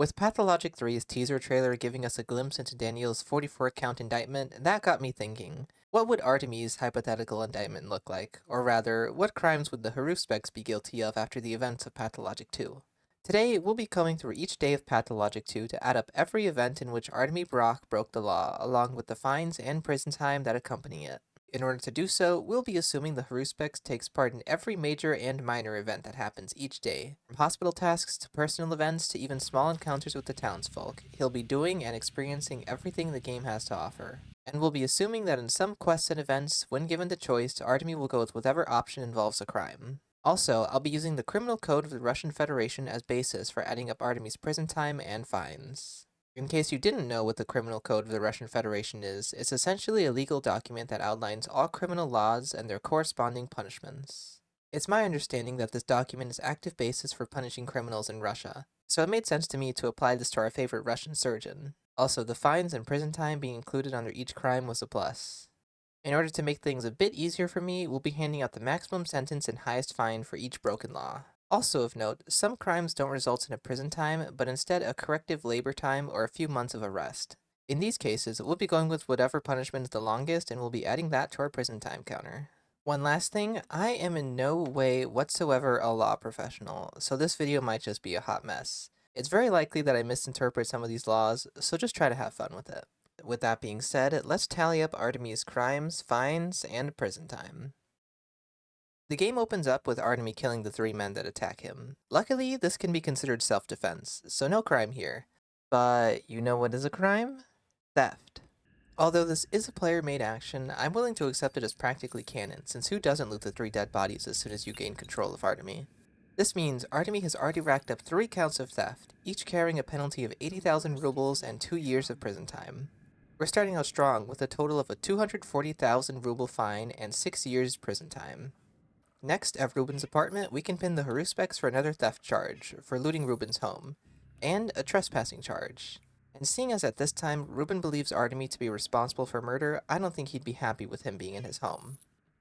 With Pathologic 3's teaser trailer giving us a glimpse into Daniel's 44-count indictment, that got me thinking. What would Artemy's hypothetical indictment look like? Or rather, what crimes would the Haruspex be guilty of after the events of Pathologic 2? Today, we'll be going through each day of Pathologic 2 to add up every event in which Artemy Burakh broke the law, along with the fines and prison time that accompany it. In order to do so, we'll be assuming the Haruspex takes part in every major and minor event that happens each day. From hospital tasks to personal events to even small encounters with the townsfolk, he'll be doing and experiencing everything the game has to offer. And we'll be assuming that in some quests and events, when given the choice, Artemy will go with whatever option involves a crime. Also, I'll be using the criminal code of the Russian Federation as basis for adding up Artemy's prison time and fines. In case you didn't know what the criminal code of the Russian Federation is, it's essentially a legal document that outlines all criminal laws and their corresponding punishments. It's my understanding that this document is active basis for punishing criminals in Russia, so it made sense to me to apply this to our favorite Russian surgeon. Also, the fines and prison time being included under each crime was a plus. In order to make things a bit easier for me, we'll be handing out the maximum sentence and highest fine for each broken law. Also of note, some crimes don't result in a prison time, but instead a corrective labor time or a few months of arrest. In these cases, we'll be going with whatever punishment is the longest and we'll be adding that to our prison time counter. One last thing, I am in no way whatsoever a law professional, so this video might just be a hot mess. It's very likely that I misinterpret some of these laws, so just try to have fun with it. With that being said, let's tally up Artemy's crimes, fines, and prison time. The game opens up with Artemy killing the three men that attack him. Luckily, this can be considered self-defense, so no crime here. But you know what is a crime? Theft. Although this is a player-made action, I'm willing to accept it as practically canon, since who doesn't loot the three dead bodies as soon as you gain control of Artemy? This means Artemy has already racked up 3 counts of theft, each carrying a penalty of 80,000 rubles and 2 years of prison time. We're starting out strong with a total of a 240,000 ruble fine and 6 years prison time. Next, at Ruben's apartment, we can pin the Haruspex for another theft charge, for looting Ruben's home, and a trespassing charge. And seeing as at this time, Ruben believes Artemy to be responsible for murder, I don't think he'd be happy with him being in his home.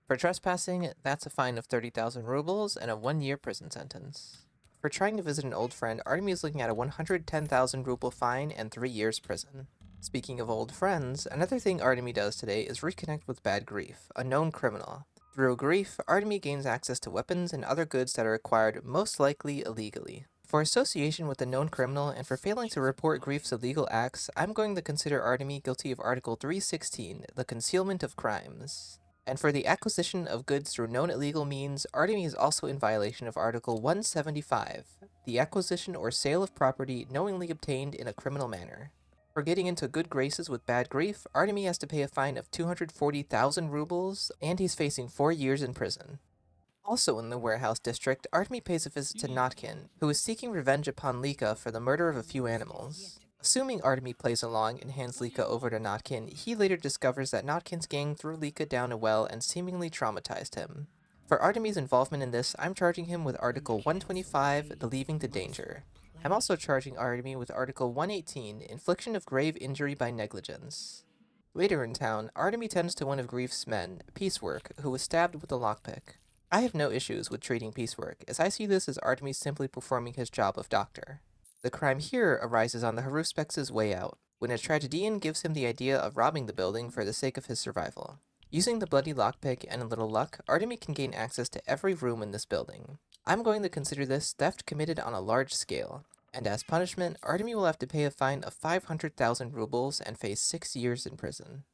For trespassing, that's a fine of 30,000 rubles and a 1-year prison sentence. For trying to visit an old friend, Artemy is looking at a 110,000 ruble fine and 3 years prison. Speaking of old friends, another thing Artemy does today is reconnect with Bad Grief, a known criminal. Through Grief, Artemy gains access to weapons and other goods that are acquired most likely illegally. For association with the known criminal and for failing to report Grief's illegal acts, I'm going to consider Artemy guilty of Article 316, the concealment of crimes. And for the acquisition of goods through known illegal means, Artemy is also in violation of Article 175, the acquisition or sale of property knowingly obtained in a criminal manner. For getting into good graces with Bad Grief, Artemy has to pay a fine of 240,000 rubles, and he's facing 4 years in prison. Also in the warehouse district, Artemy pays a visit to Notkin, who is seeking revenge upon Lika for the murder of a few animals. Assuming Artemy plays along and hands Lika over to Notkin, he later discovers that Notkin's gang threw Lika down a well and seemingly traumatized him. For Artemy's involvement in this, I'm charging him with Article 125, the Leaving the Danger. I'm also charging Artemy with Article 118, infliction of grave injury by negligence. Later in town, Artemy tends to one of Grief's men, Piecework, who was stabbed with a lockpick. I have no issues with treating Piecework, as I see this as Artemy simply performing his job of doctor. The crime here arises on the Haruspex's way out, when a tragedian gives him the idea of robbing the building for the sake of his survival. Using the bloody lockpick and a little luck, Artemy can gain access to every room in this building. I'm going to consider this theft committed on a large scale, and as punishment, Artemy will have to pay a fine of 500,000 rubles and face 6 years in prison.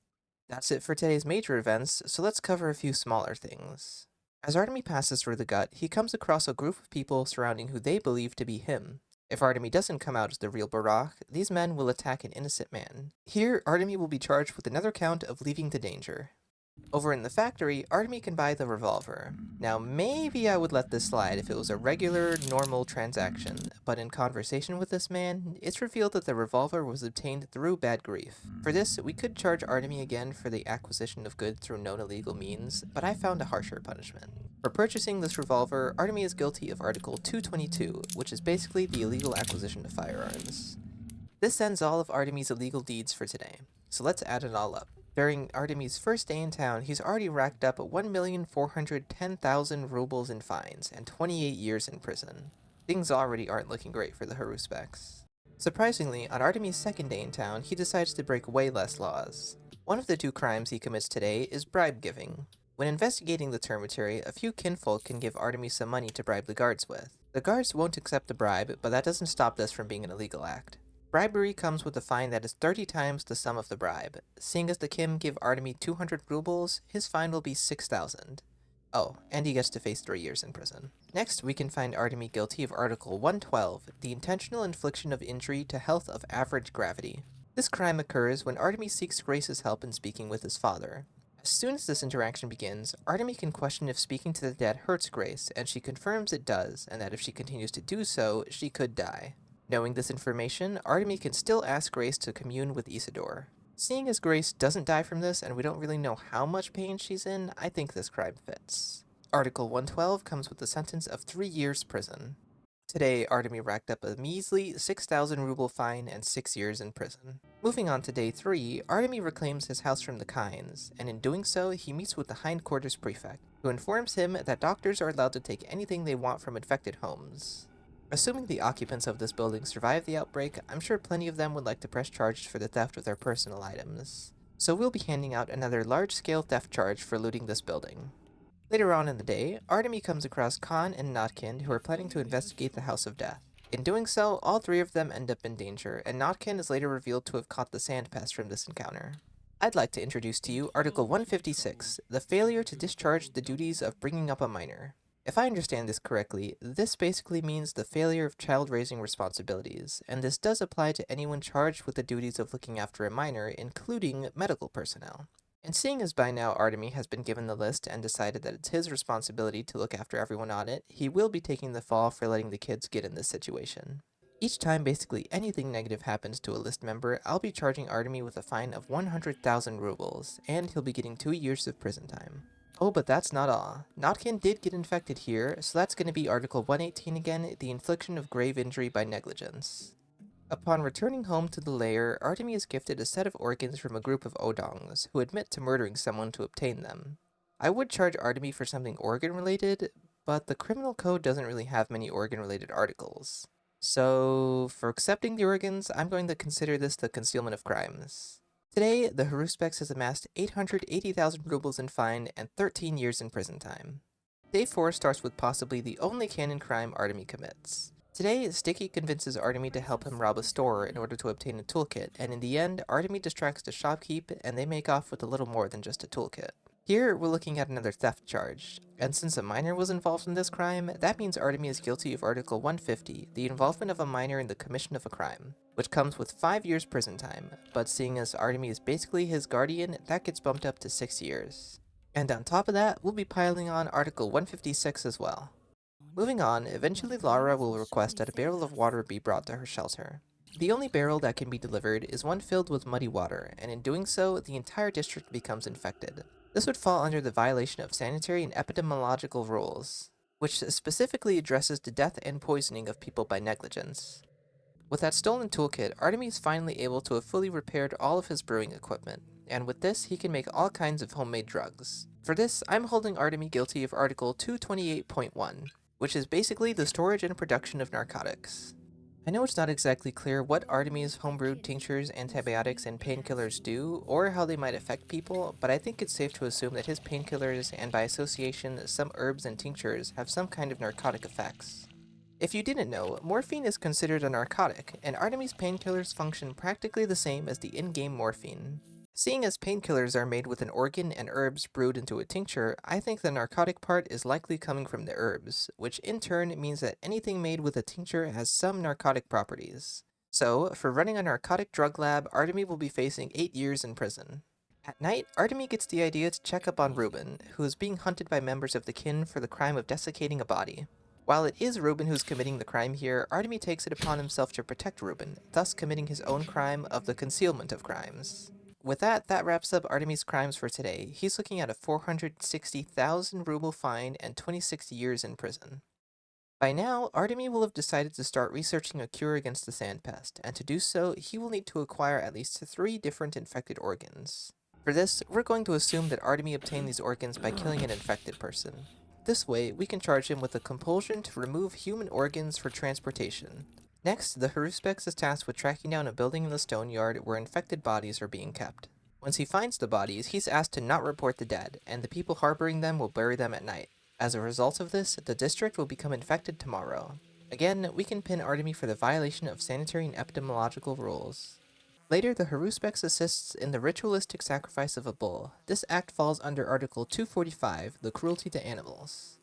That's it for today's major events, so let's cover a few smaller things. As Artemy passes through the gut, he comes across a group of people surrounding who they believe to be him. If Artemy doesn't come out as the real Burakh, these men will attack an innocent man. Here, Artemy will be charged with another count of leaving the danger. Over in the factory, Artemy can buy the revolver. Now maybe I would let this slide if it was a regular, normal transaction, but in conversation with this man, it's revealed that the revolver was obtained through Bad Grief. For this, we could charge Artemy again for the acquisition of goods through known illegal means, but I found a harsher punishment. For purchasing this revolver, Artemy is guilty of Article 222, which is basically the illegal acquisition of firearms. This ends all of Artemy's illegal deeds for today, so let's add it all up. During Artemy's first day in town, he's already racked up 1,410,000 rubles in fines and 28 years in prison. Things already aren't looking great for the Haruspex. Surprisingly, on Artemy's second day in town, he decides to break way less laws. One of the two crimes he commits today is bribe giving. When investigating the termitory, a few kinfolk can give Artemy some money to bribe the guards with. The guards won't accept the bribe, but that doesn't stop this from being an illegal act. Bribery comes with a fine that is 30 times the sum of the bribe. Seeing as the Kim give Artemy 200 rubles, his fine will be 6,000. Oh, and he gets to face 3 years in prison. Next, we can find Artemy guilty of Article 112, the intentional infliction of injury to health of average gravity. This crime occurs when Artemy seeks Grace's help in speaking with his father. As soon as this interaction begins, Artemy can question if speaking to the dead hurts Grace, and she confirms it does, and that if she continues to do so, she could die. Knowing this information, Artemy can still ask Grace to commune with Isidore. Seeing as Grace doesn't die from this and we don't really know how much pain she's in, I think this crime fits. Article 112 comes with a sentence of 3 years prison. Today, Artemy racked up a measly 6,000 ruble fine and 6 years in prison. Moving on to day 3, Artemy reclaims his house from the Kynes, and in doing so, he meets with the hindquarters prefect, who informs him that doctors are allowed to take anything they want from infected homes. Assuming the occupants of this building survive the outbreak, I'm sure plenty of them would like to press charges for the theft of their personal items. So we'll be handing out another large-scale theft charge for looting this building. Later on in the day, Artemy comes across Khan and Notkin, who are planning to investigate the House of Death. In doing so, all 3 of them end up in danger, and Notkin is later revealed to have caught the sand pest from this encounter. I'd like to introduce to you Article 156, the failure to discharge the duties of bringing up a minor. If I understand this correctly, this basically means the failure of child-raising responsibilities, and this does apply to anyone charged with the duties of looking after a minor, including medical personnel. And seeing as by now Artemy has been given the list and decided that it's his responsibility to look after everyone on it, he will be taking the fall for letting the kids get in this situation. Each time basically anything negative happens to a list member, I'll be charging Artemy with a fine of 100,000 rubles, and he'll be getting 2 years of prison time. Oh, but that's not all. Notkin did get infected here, so that's going to be Article 118 again, the infliction of grave injury by negligence. Upon returning home to the lair, Artemy is gifted a set of organs from a group of Odongs, who admit to murdering someone to obtain them. I would charge Artemy for something organ-related, but the criminal code doesn't really have many organ-related articles. So, for accepting the organs, I'm going to consider this the concealment of crimes. Today, the Haruspex has amassed 880,000 rubles in fine and 13 years in prison time. Day 4 starts with possibly the only canon crime Artemy commits. Today, Sticky convinces Artemy to help him rob a store in order to obtain a toolkit, and in the end, Artemy distracts the shopkeep and they make off with a little more than just a toolkit. Here, we're looking at another theft charge, and since a minor was involved in this crime, that means Artemy is guilty of Article 150, the involvement of a minor in the commission of a crime, which comes with 5 years prison time, but seeing as Artemy is basically his guardian, that gets bumped up to 6 years. And on top of that, we'll be piling on Article 156 as well. Moving on, eventually Lara will request that a barrel of water be brought to her shelter. The only barrel that can be delivered is one filled with muddy water, and in doing so, the entire district becomes infected. This would fall under the violation of sanitary and epidemiological rules, which specifically addresses the death and poisoning of people by negligence. With that stolen toolkit, Artemy is finally able to have fully repaired all of his brewing equipment, and with this, he can make all kinds of homemade drugs. For this, I'm holding Artemy guilty of Article 228.1, which is basically the storage and production of narcotics. I know it's not exactly clear what Artemy's homebrewed tinctures, antibiotics, and painkillers do, or how they might affect people, but I think it's safe to assume that his painkillers, and by association, some herbs and tinctures, have some kind of narcotic effects. If you didn't know, morphine is considered a narcotic, and Artemy's painkillers function practically the same as the in-game morphine. Seeing as painkillers are made with an organ and herbs brewed into a tincture, I think the narcotic part is likely coming from the herbs, which in turn means that anything made with a tincture has some narcotic properties. So, for running a narcotic drug lab, Artemy will be facing 8 years in prison. At night, Artemy gets the idea to check up on Ruben, who is being hunted by members of the kin for the crime of desiccating a body. While it is Ruben who's committing the crime here, Artemy takes it upon himself to protect Ruben, thus committing his own crime of the concealment of crimes. With that wraps up Artemy's crimes for today. He's looking at a 460,000 ruble fine and 26 years in prison. By now, Artemy will have decided to start researching a cure against the sand pest, and to do so, he will need to acquire at least 3 different infected organs. For this, we're going to assume that Artemy obtained these organs by killing an infected person. This way, we can charge him with a compulsion to remove human organs for transportation. Next, the Haruspex is tasked with tracking down a building in the stone yard where infected bodies are being kept. Once he finds the bodies, he's asked to not report the dead, and the people harboring them will bury them at night. As a result of this, the district will become infected tomorrow. Again, we can pin Artemy for the violation of sanitary and epidemiological rules. Later, the Haruspex assists in the ritualistic sacrifice of a bull. This act falls under Article 245, the cruelty to animals.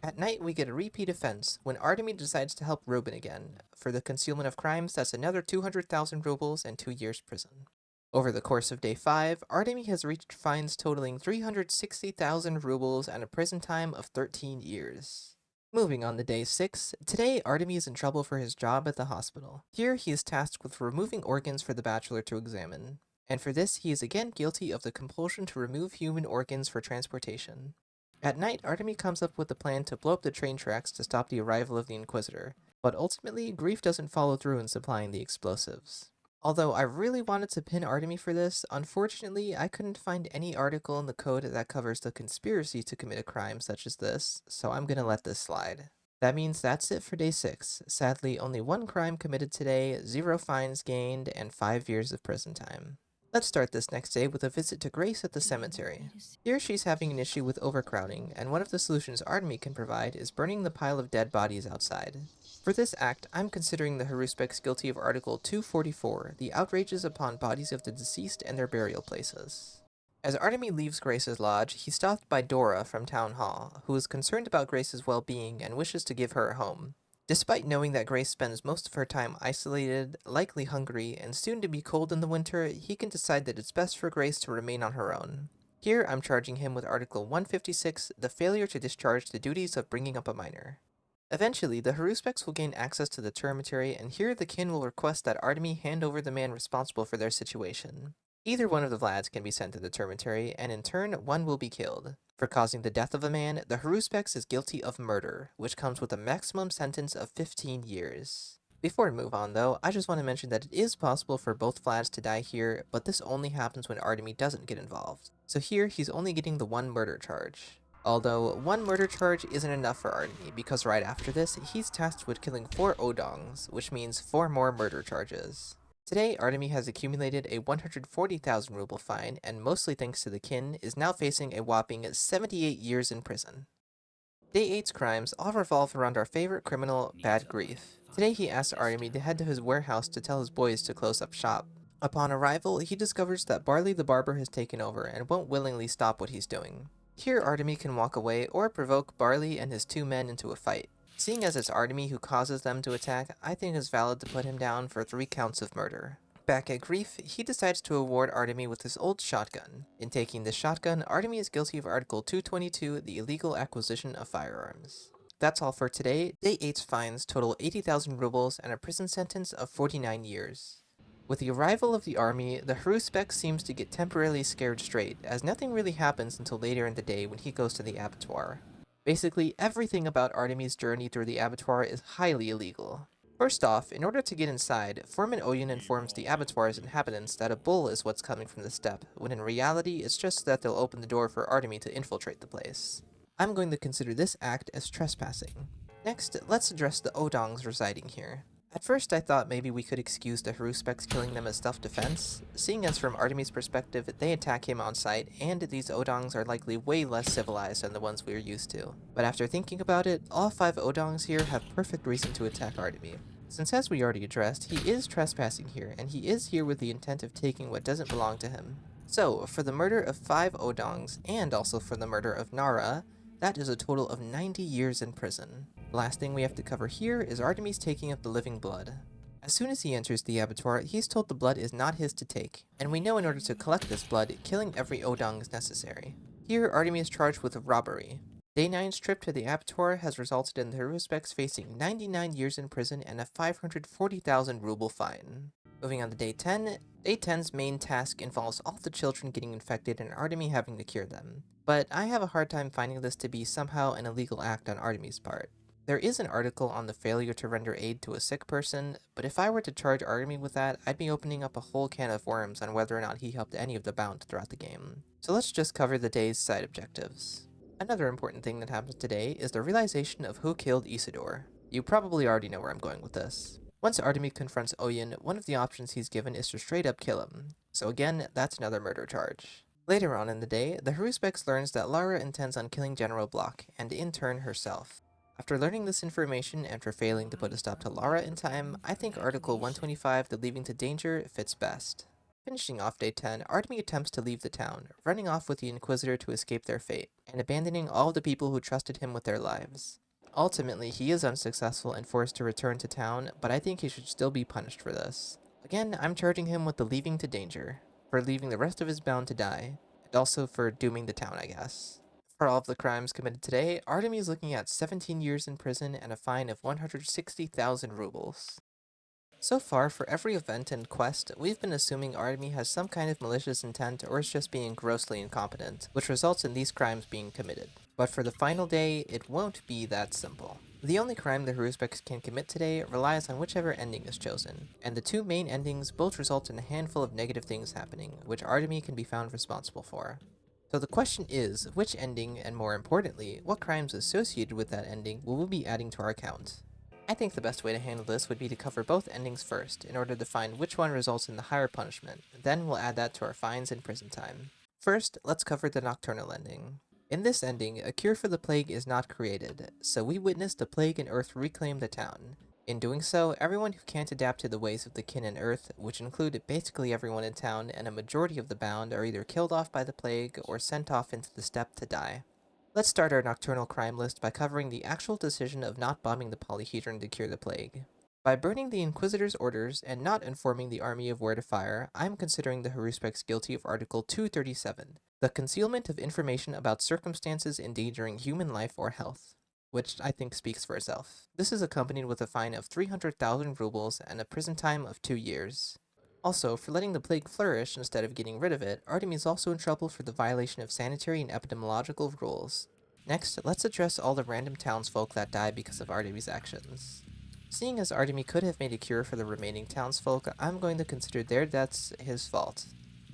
At night, we get a repeat offense when Artemy decides to help Reuben again. For the concealment of crimes, that's another 200,000 rubles and 2 years prison. Over the course of day 5, Artemy has reached fines totaling 360,000 rubles and a prison time of 13 years. Moving on to day 6, today Artemy is in trouble for his job at the hospital. Here he is tasked with removing organs for the bachelor to examine. And for this, he is again guilty of the compulsion to remove human organs for transportation. At night, Artemy comes up with a plan to blow up the train tracks to stop the arrival of the Inquisitor, but ultimately, Grief doesn't follow through in supplying the explosives. Although I really wanted to pin Artemy for this, unfortunately, I couldn't find any article in the code that covers the conspiracy to commit a crime such as this, so I'm gonna let this slide. That means that's it for day 6. Sadly, only 1 crime committed today, 0 fines gained, and 5 years of prison time. Let's start this next day with a visit to Grace at the cemetery. Here she's having an issue with overcrowding, and one of the solutions Artemy can provide is burning the pile of dead bodies outside. For this act, I'm considering the Haruspex guilty of Article 244, the outrages upon bodies of the deceased and their burial places. As Artemy leaves Grace's lodge, he's stopped by Dora from Town Hall, who is concerned about Grace's well-being and wishes to give her a home. Despite knowing that Grace spends most of her time isolated, likely hungry, and soon to be cold in the winter, he can decide that it's best for Grace to remain on her own. Here, I'm charging him with Article 156, the failure to discharge the duties of bringing up a minor. Eventually, the Haruspex will gain access to the termitory, and here the kin will request that Artemy hand over the man responsible for their situation. Either one of the Vlads can be sent to the termitory, and in turn, one will be killed. For causing the death of a man, the Haruspex is guilty of murder, which comes with a maximum sentence of 15 years. Before we move on though, I just want to mention that it is possible for both Vlads to die here, but this only happens when Artemy doesn't get involved. So here, he's only getting the 1 murder charge. Although, 1 murder charge isn't enough for Artemy, because right after this, he's tasked with killing 4 Odongs, which means 4 more murder charges. Today, Artemy has accumulated a 140,000 ruble fine, and mostly thanks to the kin, is now facing a whopping 78 years in prison. Day 8's crimes all revolve around our favorite criminal, Bad Grief. Today he asks Artemy to head to his warehouse to tell his boys to close up shop. Upon arrival, he discovers that Barley the barber has taken over and won't willingly stop what he's doing. Here, Artemy can walk away or provoke Barley and his 2 men into a fight. Seeing as it's Artemy who causes them to attack, I think it's valid to put him down for 3 counts of murder. Back at Grief, he decides to award Artemy with his old shotgun. In taking this shotgun, Artemy is guilty of Article 222, the illegal acquisition of firearms. That's all for today. Day 8's fines total 80,000 rubles and a prison sentence of 49 years. With the arrival of the army, the Haruspex seems to get temporarily scared straight, as nothing really happens until later in the day when he goes to the abattoir. Basically, everything about Artemy's journey through the abattoir is highly illegal. First off, in order to get inside, Foreman Oyen informs the abattoir's inhabitants that a bull is what's coming from the steppe, when in reality it's just that they'll open the door for Artemy to infiltrate the place. I'm going to consider this act as trespassing. Next, let's address the Odongs residing here. At first I thought maybe we could excuse the Haruspex killing them as self-defense, seeing as from Artemy's perspective they attack him on sight, and these Odongs are likely way less civilized than the ones we are used to. But after thinking about it, all 5 Odongs here have perfect reason to attack Artemy. Since as we already addressed, he is trespassing here, and he is here with the intent of taking what doesn't belong to him. So, for the murder of 5 Odongs, and also for the murder of Nara, that is a total of 90 years in prison. The last thing we have to cover here is Artemy's taking of the living blood. As soon as he enters the abattoir, he's told the blood is not his to take, and we know in order to collect this blood, killing every Odong is necessary. Here, Artemy is charged with robbery. Day 9's trip to the abattoir has resulted in the Haruspex facing 99 years in prison and a 540,000 ruble fine. Moving on to Day 10, Day 10's main task involves all the children getting infected and Artemy having to cure them. But I have a hard time finding this to be somehow an illegal act on Artemy's part. There is an article on the failure to render aid to a sick person, but if I were to charge Artemy with that, I'd be opening up a whole can of worms on whether or not he helped any of the bound throughout the game. So let's just cover the day's side objectives. Another important thing that happens today is the realization of who killed Isidore. You probably already know where I'm going with this. Once Artemy confronts Oyen, one of the options he's given is to straight up kill him. So again, that's another murder charge. Later on in the day, the Haruspex learns that Lara intends on killing General Burakh, and in turn herself. After learning this information and for failing to put a stop to Lara in time, I think Article 125, the Leaving to Danger, fits best. Finishing off Day 10, Artemy attempts to leave the town, running off with the Inquisitor to escape their fate, and abandoning all the people who trusted him with their lives. Ultimately, he is unsuccessful and forced to return to town, but I think he should still be punished for this. Again, I'm charging him with the Leaving to Danger, for leaving the rest of his bound to die, and also for dooming the town, I guess. For all of the crimes committed today, Artemy is looking at 17 years in prison and a fine of 160,000 rubles. So far, for every event and quest, we've been assuming Artemy has some kind of malicious intent or is just being grossly incompetent, which results in these crimes being committed. But for the final day, it won't be that simple. The only crime the Haruspex can commit today relies on whichever ending is chosen, and the two main endings both result in a handful of negative things happening, which Artemy can be found responsible for. So the question is, which ending, and more importantly, what crimes associated with that ending will we be adding to our account? I think the best way to handle this would be to cover both endings first, in order to find which one results in the higher punishment, then we'll add that to our fines and prison time. First, let's cover the nocturnal ending. In this ending, a cure for the plague is not created, so we witness the plague and Earth reclaim the town. In doing so, everyone who can't adapt to the ways of the kin and Earth, which include basically everyone in town and a majority of the bound, are either killed off by the plague or sent off into the steppe to die. Let's start our nocturnal crime list by covering the actual decision of not bombing the polyhedron to cure the plague. By burning the Inquisitor's orders and not informing the army of where to fire, I'm considering the Haruspex guilty of Article 237, the concealment of information about circumstances endangering human life or health, which I think speaks for itself. This is accompanied with a fine of 300,000 rubles and a prison time of 2 years. Also, for letting the plague flourish instead of getting rid of it, Artemy is also in trouble for the violation of sanitary and epidemiological rules. Next, let's address all the random townsfolk that died because of Artemy's actions. Seeing as Artemy could have made a cure for the remaining townsfolk, I'm going to consider their deaths his fault.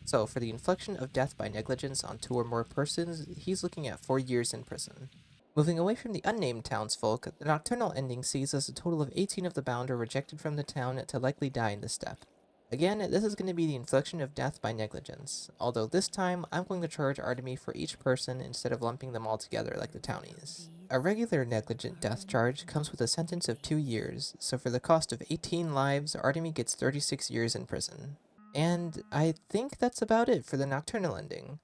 So, for the infliction of death by negligence on 2 or more persons, he's looking at 4 years in prison. Moving away from the unnamed townsfolk, the nocturnal ending sees as a total of 18 of the bound are rejected from the town to likely die in the steppe. Again, this is going to be the infliction of death by negligence, although this time I'm going to charge Artemy for each person instead of lumping them all together like the townies. A regular negligent death charge comes with a sentence of 2 years, so for the cost of 18 lives, Artemy gets 36 years in prison. And I think that's about it for the nocturnal ending.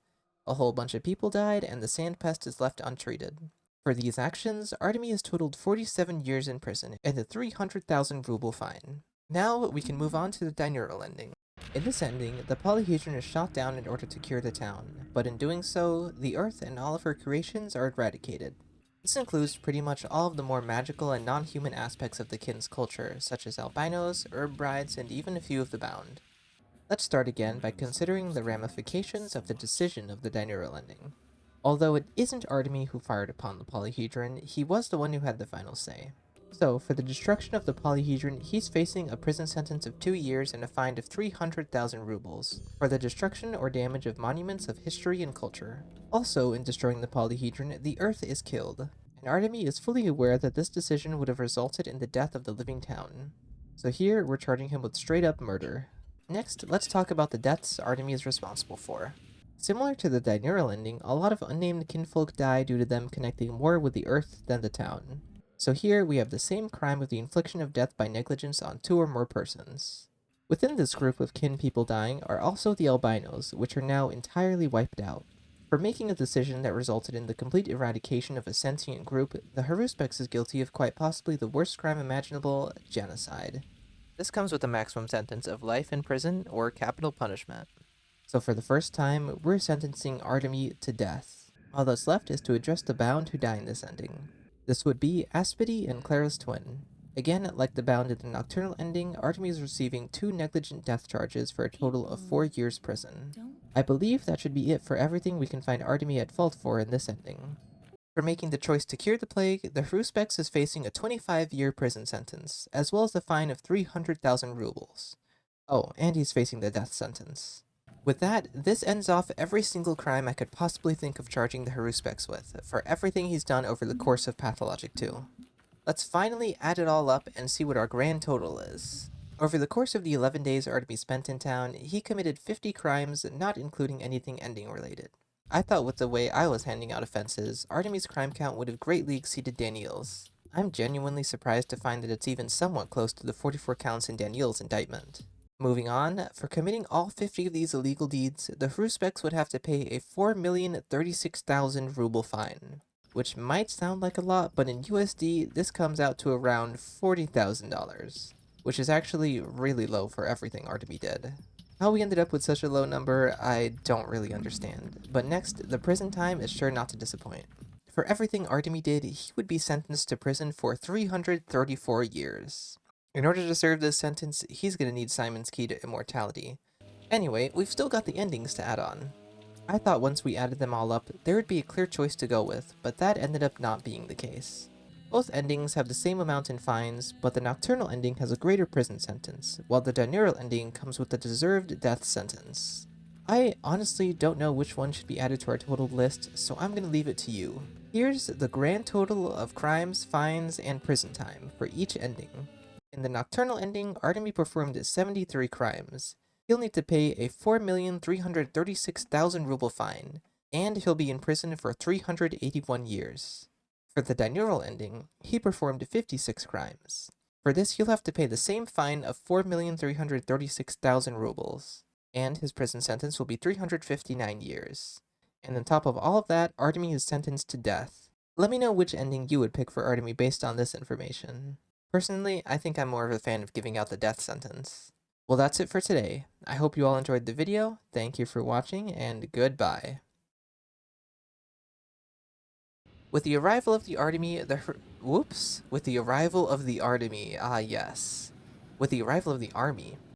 A whole bunch of people died, and the sand pest is left untreated. For these actions, Artemy has totaled 47 years in prison and a 300,000 ruble fine. Now we can move on to the binaural ending. In this ending, the polyhedron is shot down in order to cure the town, but in doing so, the Earth and all of her creations are eradicated. This includes pretty much all of the more magical and non-human aspects of the kin's culture, such as albinos, herb brides, and even a few of the bound. Let's start again by considering the ramifications of the decision of the binaural ending. Although it isn't Artemy who fired upon the polyhedron, he was the one who had the final say. So, for the destruction of the polyhedron, he's facing a prison sentence of 2 years and a fine of 300,000 rubles, for the destruction or damage of monuments of history and culture. Also, in destroying the polyhedron, the Earth is killed, and Artemy is fully aware that this decision would have resulted in the death of the living town. So here, we're charging him with straight-up murder. Next, let's talk about the deaths Artemy is responsible for. Similar to the binaural ending, a lot of unnamed kinfolk die due to them connecting more with the Earth than the town. So here we have the same crime of the infliction of death by negligence on 2 or more persons. Within this group of kin people dying are also the albinos, which are now entirely wiped out. For making a decision that resulted in the complete eradication of a sentient group, the Haruspex is guilty of quite possibly the worst crime imaginable, genocide. This comes with a maximum sentence of life in prison or capital punishment. So for the first time, we're sentencing Artemy to death. All that's left is to address the bound who die in this ending. This would be Aspity and Clara's twin. Again, like the bound in the nocturnal ending, Artemy is receiving 2 negligent death charges for a total of 4 years prison. I believe that should be it for everything we can find Artemy at fault for in this ending. For making the choice to cure the plague, the Haruspex is facing a 25-year prison sentence, as well as a fine of 300,000 rubles. Oh, and he's facing the death sentence. With that, this ends off every single crime I could possibly think of charging the Haruspex with, for everything he's done over the course of Pathologic 2. Let's finally add it all up and see what our grand total is. Over the course of the 11 days Artemy spent in town, he committed 50 crimes, not including anything ending related. I thought with the way I was handing out offenses, Artemy's crime count would have greatly exceeded Daniel's. I'm genuinely surprised to find that it's even somewhat close to the 44 counts in Daniel's indictment. Moving on, for committing all 50 of these illegal deeds, the Haruspex would have to pay a 4,036,000 ruble fine. Which might sound like a lot, but in USD, this comes out to around $40,000, which is actually really low for everything Artemy did. How we ended up with such a low number, I don't really understand. But next, the prison time is sure not to disappoint. For everything Artemy did, he would be sentenced to prison for 334 years. In order to serve this sentence, he's gonna need Simon's key to immortality. Anyway, we've still got the endings to add on. I thought once we added them all up, there would be a clear choice to go with, but that ended up not being the case. Both endings have the same amount in fines, but the nocturnal ending has a greater prison sentence, while the diurnal ending comes with a deserved death sentence. I honestly don't know which one should be added to our total list, so I'm gonna leave it to you. Here's the grand total of crimes, fines, and prison time for each ending. In the nocturnal ending, Artemy performed 73 crimes. He'll need to pay a 4,336,000 ruble fine, and he'll be in prison for 381 years. For the diurnal ending, he performed 56 crimes. For this, he'll have to pay the same fine of 4,336,000 rubles, and his prison sentence will be 359 years. And on top of all of that, Artemy is sentenced to death. Let me know which ending you would pick for Artemy based on this information. Personally, I think I'm more of a fan of giving out the death sentence. Well, that's it for today. I hope you all enjoyed the video. Thank you for watching, and goodbye. With the arrival of the Artemy, With the arrival of the Artemy, yes. With the arrival of the army,